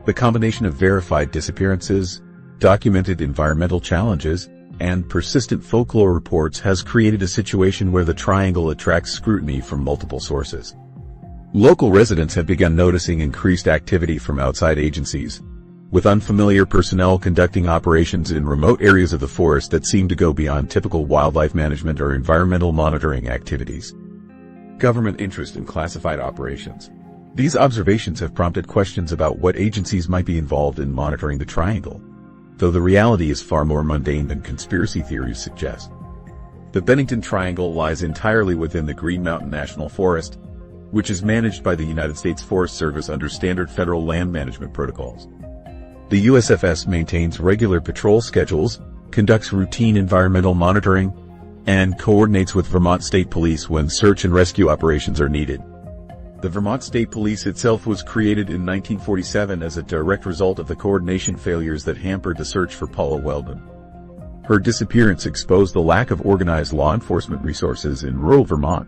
The combination of verified disappearances, documented environmental challenges, and persistent folklore reports has created a situation where the triangle attracts scrutiny from multiple sources. Local residents have begun noticing increased activity from outside agencies, with unfamiliar personnel conducting operations in remote areas of the forest that seem to go beyond typical wildlife management or environmental monitoring activities. Government interest in classified operations. These observations have prompted questions about what agencies might be involved in monitoring the triangle, though the reality is far more mundane than conspiracy theories suggest. The Bennington Triangle lies entirely within the Green Mountain National Forest, which is managed by the United States Forest Service under standard federal land management protocols. The USFS maintains regular patrol schedules, conducts routine environmental monitoring, and coordinates with Vermont State Police when search and rescue operations are needed. The Vermont State Police itself was created in 1947 as a direct result of the coordination failures that hampered the search for Paula Wellman. Her disappearance exposed the lack of organized law enforcement resources in rural Vermont,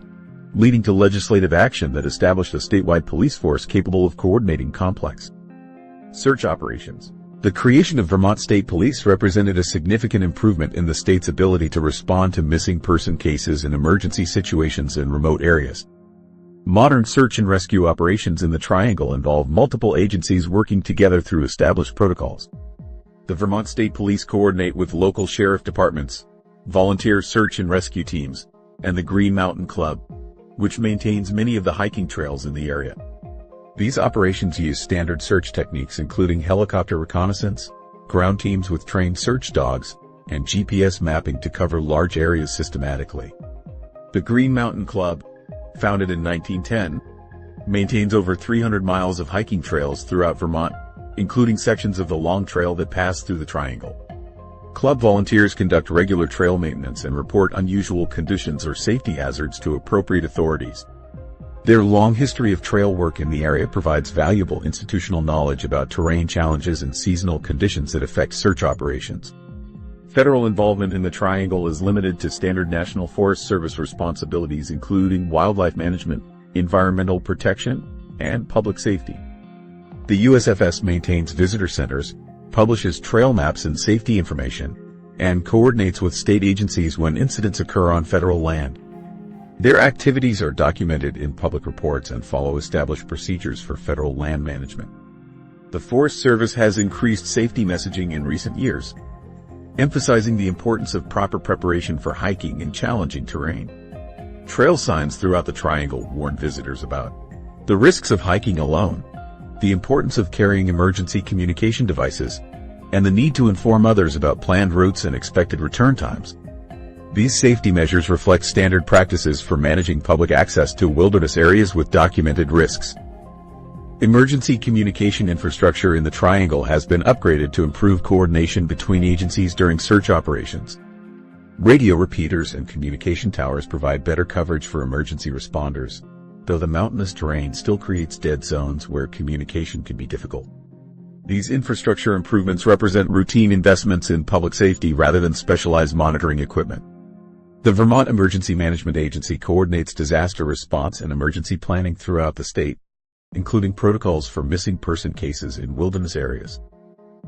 leading to legislative action that established a statewide police force capable of coordinating complex search operations. The creation of Vermont State Police represented a significant improvement in the state's ability to respond to missing person cases and emergency situations in remote areas. Modern search and rescue operations in the Triangle involve multiple agencies working together through established protocols. The Vermont State Police coordinate with local sheriff departments, volunteer search and rescue teams, and the Green Mountain Club, which maintains many of the hiking trails in the area. These operations use standard search techniques including helicopter reconnaissance, ground teams with trained search dogs, and GPS mapping to cover large areas systematically. The Green Mountain Club, founded in 1910, maintains over 300 miles of hiking trails throughout Vermont, including sections of the Long Trail that pass through the Triangle. Club volunteers conduct regular trail maintenance and report unusual conditions or safety hazards to appropriate authorities. Their long history of trail work in the area provides valuable institutional knowledge about terrain challenges and seasonal conditions that affect search operations. Federal involvement in the Triangle is limited to standard National Forest Service responsibilities including wildlife management, environmental protection, and public safety. The USFS maintains visitor centers, publishes trail maps and safety information, and coordinates with state agencies when incidents occur on federal land. Their activities are documented in public reports and follow established procedures for federal land management. The Forest Service has increased safety messaging in recent years, emphasizing the importance of proper preparation for hiking in challenging terrain. Trail signs throughout the Triangle warn visitors about the risks of hiking alone, the importance of carrying emergency communication devices, and the need to inform others about planned routes and expected return times. These safety measures reflect standard practices for managing public access to wilderness areas with documented risks. Emergency communication infrastructure in the Triangle has been upgraded to improve coordination between agencies during search operations. Radio repeaters and communication towers provide better coverage for emergency responders, though the mountainous terrain still creates dead zones where communication can be difficult. These infrastructure improvements represent routine investments in public safety rather than specialized monitoring equipment. The Vermont Emergency Management Agency coordinates disaster response and emergency planning throughout the state, including protocols for missing person cases in wilderness areas.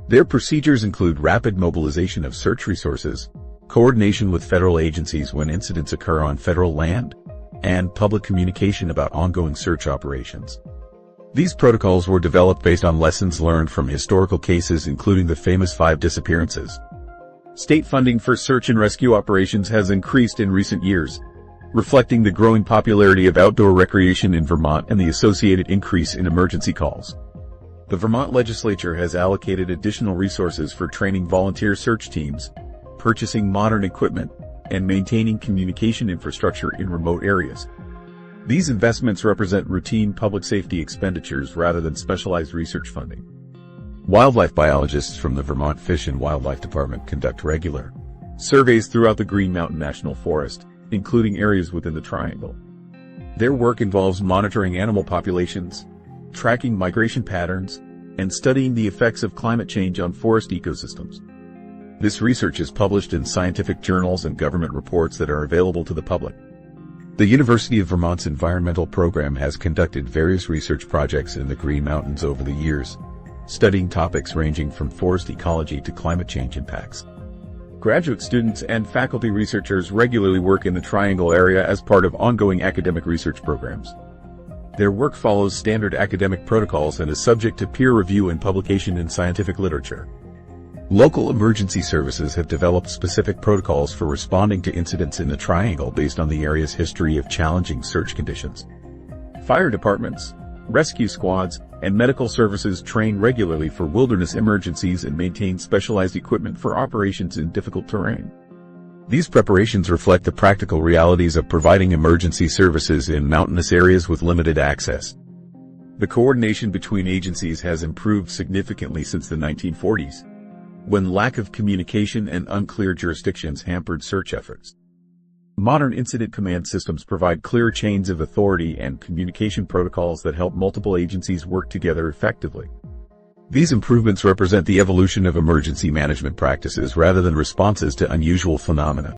Their procedures include rapid mobilization of search resources, coordination with federal agencies when incidents occur on federal land, and public communication about ongoing search operations. These protocols were developed based on lessons learned from historical cases including the famous 5 disappearances. State funding for search and rescue operations has increased in recent years, reflecting the growing popularity of outdoor recreation in Vermont and the associated increase in emergency calls. The Vermont legislature has allocated additional resources for training volunteer search teams, purchasing modern equipment, and maintaining communication infrastructure in remote areas. These investments represent routine public safety expenditures rather than specialized research funding. Wildlife biologists from the Vermont Fish and Wildlife Department conduct regular surveys throughout the Green Mountain National Forest, including areas within the Triangle. Their work involves monitoring animal populations, tracking migration patterns, and studying the effects of climate change on forest ecosystems. This research is published in scientific journals and government reports that are available to the public. The University of Vermont's environmental program has conducted various research projects in the Green Mountains over the years, studying topics ranging from forest ecology to climate change impacts. Graduate students and faculty researchers regularly work in the Triangle area as part of ongoing academic research programs. Their work follows standard academic protocols and is subject to peer review and publication in scientific literature. Local emergency services have developed specific protocols for responding to incidents in the Triangle based on the area's history of challenging search conditions. Fire departments, rescue squads, and medical services train regularly for wilderness emergencies and maintain specialized equipment for operations in difficult terrain. These preparations reflect the practical realities of providing emergency services in mountainous areas with limited access. The coordination between agencies has improved significantly since the 1940s, when lack of communication and unclear jurisdictions hampered search efforts. Modern incident command systems provide clear chains of authority and communication protocols that help multiple agencies work together effectively. These improvements represent the evolution of emergency management practices rather than responses to unusual phenomena.